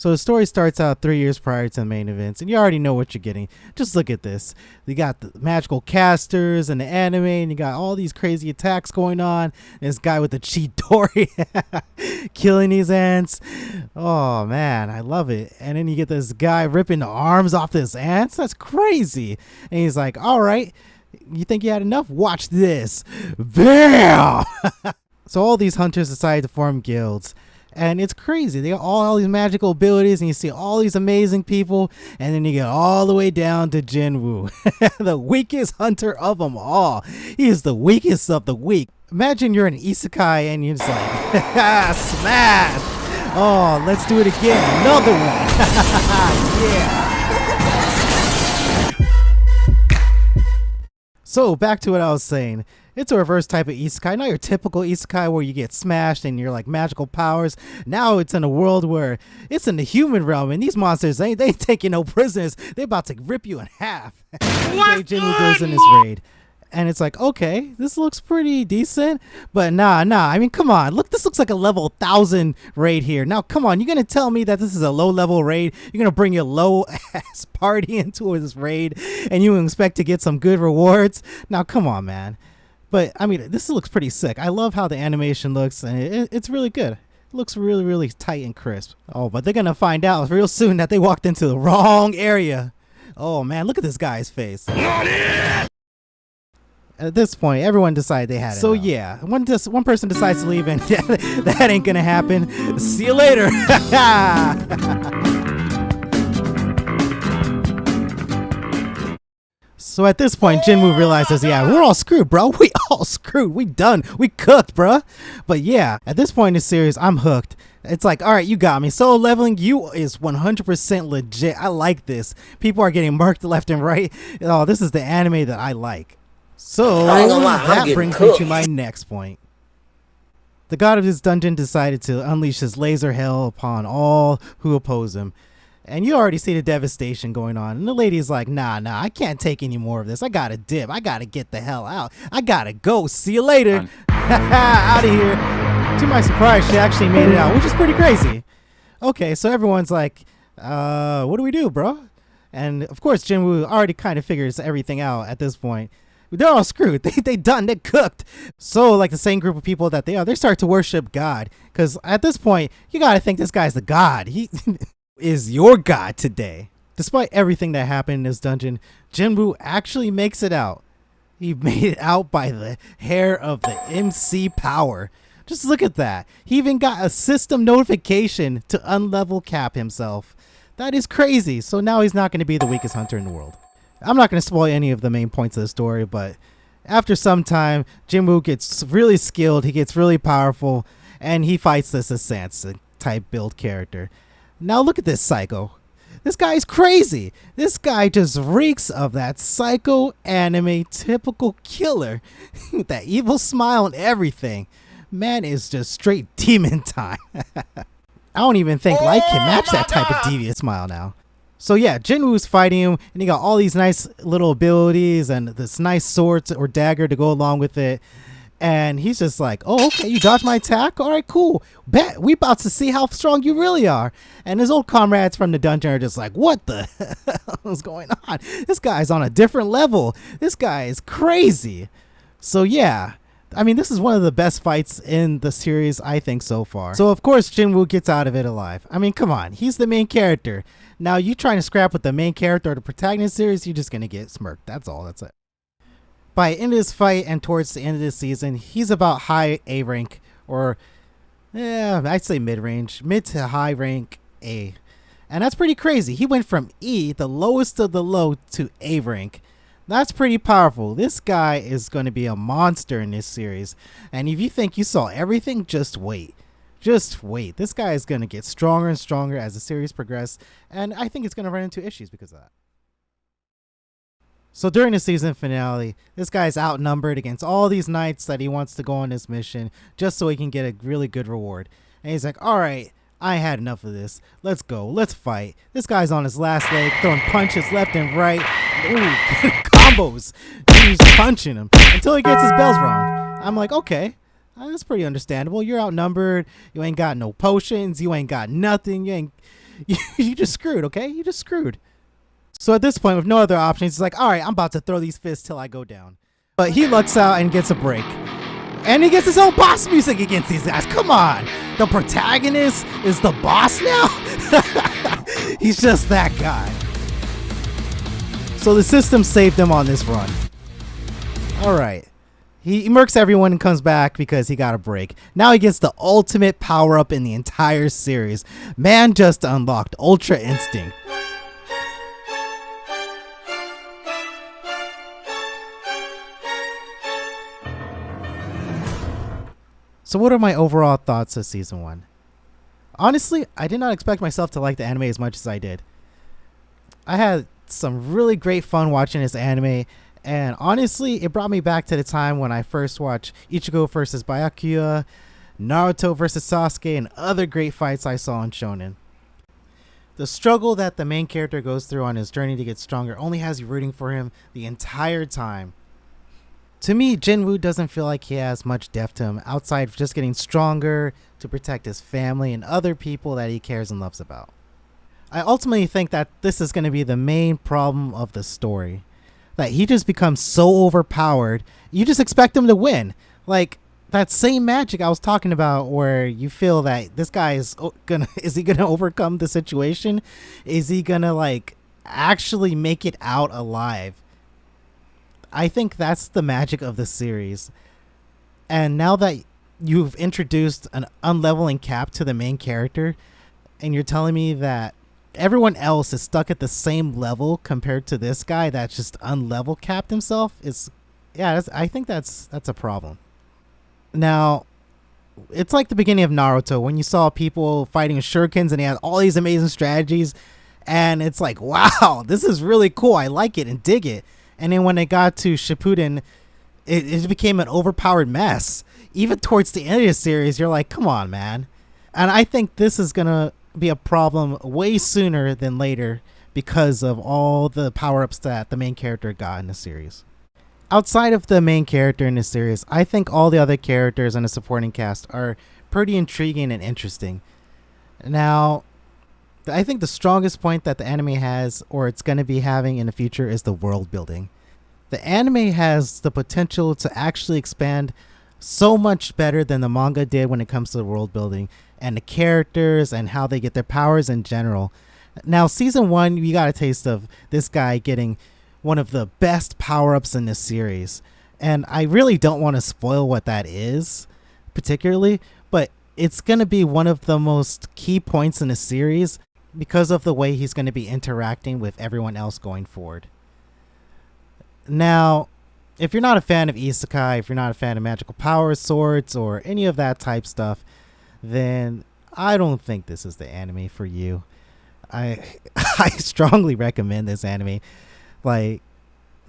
So the story starts out 3 years prior to the main events, and you already know what you're getting. Just look at this. You got the magical casters and the anime, and you got all these crazy attacks going on. This guy with the Chidori killing these ants. Oh man, I love it. And then you get this guy ripping the arms off this ants. That's crazy. And he's like, all right, you think you had enough? Watch this. Bam! So all these hunters decide to form guilds. And it's crazy. They got all these magical abilities, and you see all these amazing people, and then you get all the way down to Jinwoo, the weakest hunter of them all. He is the weakest of the weak. Imagine you're an isekai, and you're just like, smash! Oh, let's do it again. Another one. Yeah. So back to what I was saying. It's a reverse type of isekai, not your typical isekai where you get smashed and you're like magical powers. Now it's in a world where it's in the human realm, and these monsters, they ain't taking no prisoners. They're about to rip you in half. Jinwoo goes in this raid, and it's like, okay, this looks pretty decent, but nah. I mean, come on, look, this looks like a level 1000 raid here. Now, come on, you're gonna tell me that this is a low level raid? You're gonna bring your low ass party into this raid, and you expect to get some good rewards? Now, come on, man. But, I mean, this looks pretty sick. I love how the animation looks, and it's really good. It looks really, really tight and crisp. Oh, but they're going to find out real soon that they walked into the wrong area. Oh, man, look at this guy's face. At this point, everyone decided they had it. So, yeah, one person decides to leave, and that ain't going to happen. See you later. So at this point, Jinwoo realizes, yeah, we're all screwed, bro. We all screwed. We done. We cooked, bro. But yeah, at this point in the series, I'm hooked. It's like, all right, you got me. Solo leveling, you is 100% legit. I like this. People are getting murked left and right. Oh, this is the anime that I like. So that brings me to my next point. The god of this dungeon decided to unleash his laser hell upon all who oppose him. And you already see the devastation going on. And the lady's like, nah, I can't take any more of this. I gotta dip. I gotta get the hell out. I gotta go. See you later. Out of here. To my surprise, she actually made it out, which is pretty crazy. Okay, so everyone's like, what do we do, bro? And of course, Jinwoo already kind of figures everything out at this point. They're all screwed. They done. They cooked. So, like the same group of people that they start to worship God. Because at this point, you gotta think this guy's the god. He is your god today. Despite everything that happened in this dungeon, Jinwoo actually makes it out. He made it out by the hair of the MC power. Just look at that. He even got a system notification to unlevel cap himself. That is crazy. So now he's not going to be the weakest hunter in the world. I'm not going to spoil any of the main points of the story, but after some time, Jinwoo gets really skilled. He gets really powerful, and he fights this Sansa type build character. Now look at this psycho. This guy is crazy. This guy just reeks of that psycho anime typical killer. That evil smile and everything. Man is just straight demon time. I don't even think light can match that type of devious smile now. So yeah, Jinwoo's fighting him, and he got all these nice little abilities and this nice sword or dagger to go along with it. And he's just like, oh, okay, you dodged my attack? All right, cool. Bet we about to see how strong you really are. And his old comrades from the dungeon are just like, what the hell is going on? This guy's on a different level. This guy is crazy. So yeah, I mean, this is one of the best fights in the series, I think, so far. So of course, Jinwoo gets out of it alive. I mean, come on, he's the main character. Now you trying to scrap with the main character or the protagonist series, you're just going to get smirked. That's all, that's it. By the end of this fight and towards the end of this season, he's about high A rank, or yeah, I'd say mid-range, mid to high rank A. And that's pretty crazy. He went from E, the lowest of the low, to A rank. That's pretty powerful. This guy is going to be a monster in this series. And if you think you saw everything, just wait. Just wait. This guy is going to get stronger and stronger as the series progresses. And I think it's going to run into issues because of that. So during the season finale, this guy's outnumbered against all these knights that he wants to go on this mission just so he can get a really good reward. And he's like, all right, I had enough of this. Let's go. Let's fight. This guy's on his last leg, throwing punches left and right. Ooh, combos. He's punching him until he gets his bells wrong. I'm like, okay, that's pretty understandable. You're outnumbered. You ain't got no potions. You ain't got nothing. You just screwed, okay? You just screwed. So at this point, with no other options, he's like, all right, I'm about to throw these fists till I go down. But he lucks out and gets a break. And he gets his own boss music against these guys. Come on. The protagonist is the boss now? He's just that guy. So the system saved him on this run. All right. He murks everyone and comes back because he got a break. Now he gets the ultimate power-up in the entire series. Man just unlocked Ultra Instinct. So what are my overall thoughts of Season 1? Honestly, I did not expect myself to like the anime as much as I did. I had some really great fun watching this anime, and honestly, it brought me back to the time when I first watched Ichigo vs. Byakuya, Naruto vs. Sasuke, and other great fights I saw in Shonen. The struggle that the main character goes through on his journey to get stronger only has you rooting for him the entire time. To me, Jinwoo doesn't feel like he has much depth to him outside of just getting stronger to protect his family and other people that he cares and loves about. I ultimately think that this is going to be the main problem of the story. That he just becomes so overpowered, you just expect him to win. Like that same magic I was talking about where you feel that this guy is he gonna overcome the situation? Is he gonna like actually make it out alive? I think that's the magic of the series. And now that you've introduced an unleveling cap to the main character, and you're telling me that everyone else is stuck at the same level compared to this guy that's just unlevel capped himself, I think that's a problem. Now, it's like the beginning of Naruto when you saw people fighting shurikens and they had all these amazing strategies, and it's like, wow, this is really cool. I like it and dig it. And then when it got to Shippuden, it became an overpowered mess. Even towards the end of the series, you're like, come on, man. And I think this is going to be a problem way sooner than later because of all the power-ups that the main character got in the series. Outside of the main character in the series, I think all the other characters in the supporting cast are pretty intriguing and interesting. Now, I think the strongest point that the anime has, or it's going to be having in the future, is the world building. The anime has the potential to actually expand so much better than the manga did when it comes to the world building and the characters and how they get their powers in general. Now, season 1, we got a taste of this guy getting one of the best power-ups in this series. And I really don't want to spoil what that is, particularly, but it's going to be one of the most key points in the series because of the way he's going to be interacting with everyone else going forward. Now, if you're not a fan of isekai, if you're not a fan of magical power swords or any of that type stuff, then I don't think this is the anime for you. I strongly recommend this anime. Like,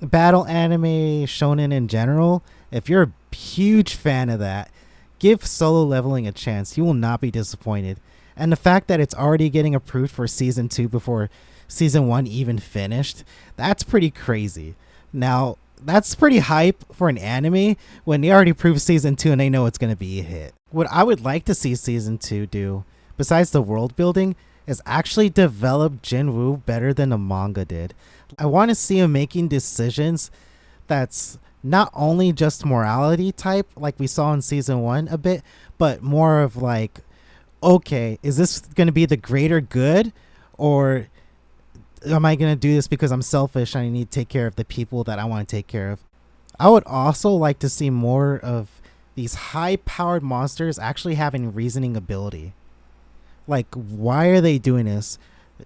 battle anime, shonen in general, if you're a huge fan of that, give Solo Leveling a chance. You will not be disappointed. And the fact that it's already getting approved for season 2 before season 1 even finished, that's pretty crazy. Now, that's pretty hype for an anime when they already proved season 2 and they know it's going to be a hit. What I would like to see season 2 do, besides the world building, is actually develop Jinwoo better than the manga did. I want to see him making decisions that's not only just morality type, like we saw in season 1 a bit, but more of like, okay, is this going to be the greater good, or am I going to do this because I'm selfish and I need to take care of the people that I want to take care of? I would also like to see more of these high-powered monsters actually having reasoning ability. Like, why are they doing this?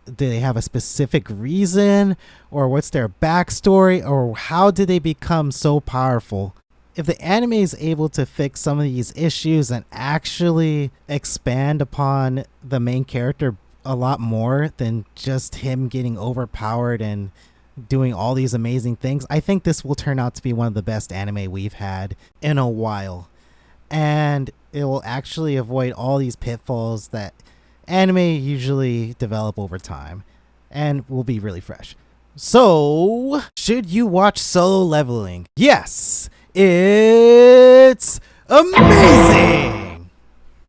Do they have a specific reason, or what's their backstory, or how did they become so powerful? If the anime is able to fix some of these issues and actually expand upon the main character a lot more than just him getting overpowered and doing all these amazing things, I think this will turn out to be one of the best anime we've had in a while. And it will actually avoid all these pitfalls that anime usually develop over time and will be really fresh. So, should you watch Solo Leveling? Yes, it's amazing!